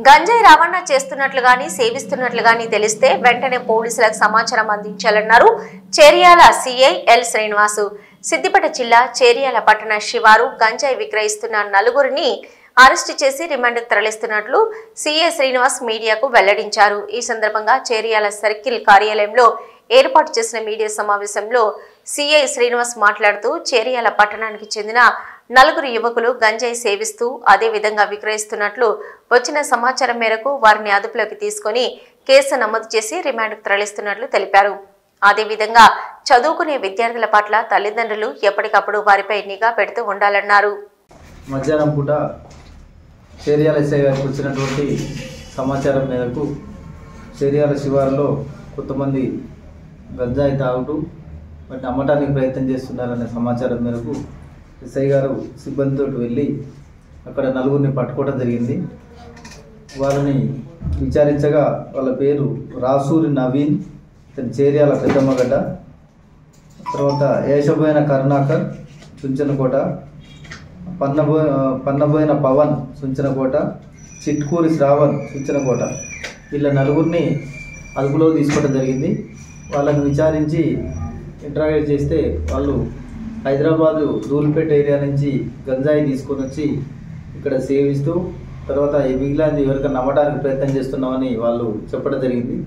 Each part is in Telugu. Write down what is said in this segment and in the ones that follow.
గంజాయి రవాణా చేస్తున్నట్లు గాని సేవిస్తున్నట్లు గాని తెలిస్తే వెంటనే పోలీసులకు సమాచారం అందించాలన్నారు చేర్యాల సీఐ ఎల్ శ్రీనివాసు. సిద్దిపేట జిల్లా చేర్యాల పట్టణ శివారు గంజాయి విక్రయిస్తున్న నలుగురిని అరెస్టు చేసి రిమాండ్కు తరలిస్తున్నట్లు సీఐ శ్రీనివాస్ మీడియాకు వెల్లడించారు. ఈ సందర్భంగా చేర్యాల సర్కిల్ కార్యాలయంలో ఏర్పాటు చేసిన మీడియా సమావేశంలో సీఐ శ్రీనివాస్ మాట్లాడుతూ చేర్యాల పట్టణానికి చెందిన నలుగురు యువకులు గంజాయి సేవిస్తూ అదే విధంగా విక్రయిస్తున్నట్లు వచ్చిన సమాచారం మేరకు వారిని అదుపులోకి తీసుకుని కేసు నమోదు చేసి రిమాండ్కు తరలిస్తున్నట్లు తెలిపారు. అదేవిధంగా చదువుకునే విద్యార్థుల పట్ల తల్లిదండ్రులు ఎప్పటికప్పుడు వారిపై నిఘా పెడుతూ ఉండాలన్నారు. మధ్యాహ్నం పూట చేర్యాల ఎస్ఐ గారికి వచ్చినటువంటి సమాచారం మేరకు చేర్యాల శివారులో కొంతమంది గంజాయి తాగుతూ వాటిని అమ్మటానికి ప్రయత్నం చేస్తున్నారనే సమాచారం మేరకు ఎస్ఐ గారు సిబ్బందితో వెళ్ళి అక్కడ నలుగురిని పట్టుకోవడం జరిగింది. వారిని విచారించగా వాళ్ళ పేరు రాసూరి నవీన్, చేర్యాల పెద్దమ్మగడ్డ, తర్వాత ఏషబోయిన కరుణాకర్ చుంచనకోట, పన్నబోయిన పవన్ చుంచనకోట, చిట్కూరి శ్రావణ్ చుంచనకోట, వీళ్ళ నలుగురిని అదుపులో తీసుకోవడం జరిగింది. వాళ్ళని విచారించి ఇంటరాగేట్ చేస్తే వాళ్ళు హైదరాబాదు ధూల్పేట ఏరియా నుంచి గంజాయి తీసుకొని వచ్చి ఇక్కడ సేవిస్తూ తర్వాత ఈ మిగిలింది ఎవరికైనా నమ్మడానికి ప్రయత్నం చేస్తున్నామని వాళ్ళు చెప్పడం జరిగింది.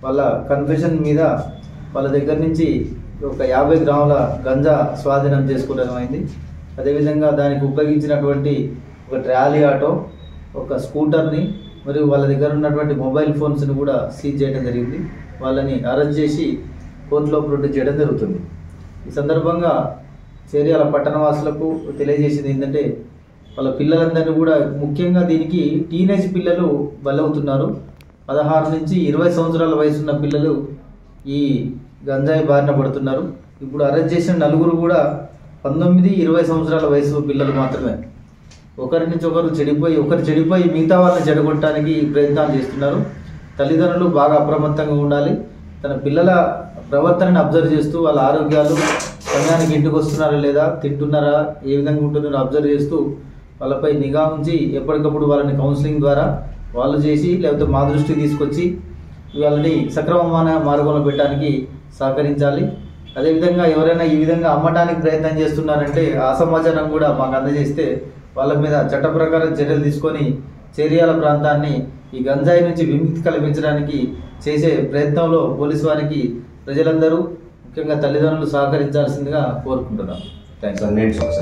వాళ్ళ కన్ఫెషన్ మీద వాళ్ళ దగ్గర నుంచి ఒక 50 గ్రాముల గంజా స్వాధీనం చేసుకోవడం అయింది. అదేవిధంగా దానికి ఉపయోగించినటువంటి ఒక ట్రాలీ ఆటో, ఒక స్కూటర్ని మరియు వాళ్ళ దగ్గర ఉన్నటువంటి మొబైల్ ఫోన్స్ని కూడా సీజ్ చేయడం జరిగింది. వాళ్ళని అరెస్ట్ చేసి కోర్టులో ప్రొడ్యూస్ చేయడం జరుగుతుంది. ఈ సందర్భంగా చేర్యాల పట్టణవాసులకు తెలియజేసింది ఏంటంటే వాళ్ళ పిల్లలందరినీ కూడా, ముఖ్యంగా దీనికి టీనేజ్ పిల్లలు బలవుతున్నారు. 16 నుంచి 20 సంవత్సరాల వయసు ఉన్న పిల్లలు ఈ గంజాయి బారిన పడుతున్నారు. ఇప్పుడు అరెస్ట్ చేసిన నలుగురు కూడా 19-20 సంవత్సరాల వయసు పిల్లలు మాత్రమే. ఒకరి నుంచి ఒకరు చెడిపోయి మిగతా వాళ్ళని చెడగొట్టడానికి ప్రయత్నాలు చేస్తున్నారు. తల్లిదండ్రులు బాగా అప్రమత్తంగా ఉండాలి. తన పిల్లల ప్రవర్తనని అబ్జర్వ్ చేస్తూ వాళ్ళ ఆరోగ్యాలు, సమయానికి ఇంటికి వస్తున్నారా లేదా, తింటున్నారా, ఏ విధంగా ఉంటున్నారో అబ్జర్వ్ చేస్తూ వాళ్ళపై నిఘా ఉంచి ఎప్పటికప్పుడు వాళ్ళని కౌన్సిలింగ్ ద్వారా వాళ్ళు చేసి లేకపోతే మా దృష్టికి తీసుకొచ్చి వాళ్ళని సక్రమమైన మార్గంలో పెట్టడానికి సహకరించాలి. అదేవిధంగా ఎవరైనా ఈ విధంగా అమ్మటానికి ప్రయత్నం చేస్తున్నారంటే ఆ సమాచారం కూడా మాకు అందజేస్తే వాళ్ళ మీద చట్ట ప్రకారం చర్యలు తీసుకొని చేర్యాల ప్రాంతాన్ని ఈ గంజాయి నుంచి విముక్తి కల్పించడానికి చేసే ప్రయత్నంలో పోలీసు వారికి ప్రజలందరూ ముఖ్యంగా తల్లిదండ్రులు సహకరించాల్సిందిగా కోరుకుంటున్నాం. థ్యాంక్స్.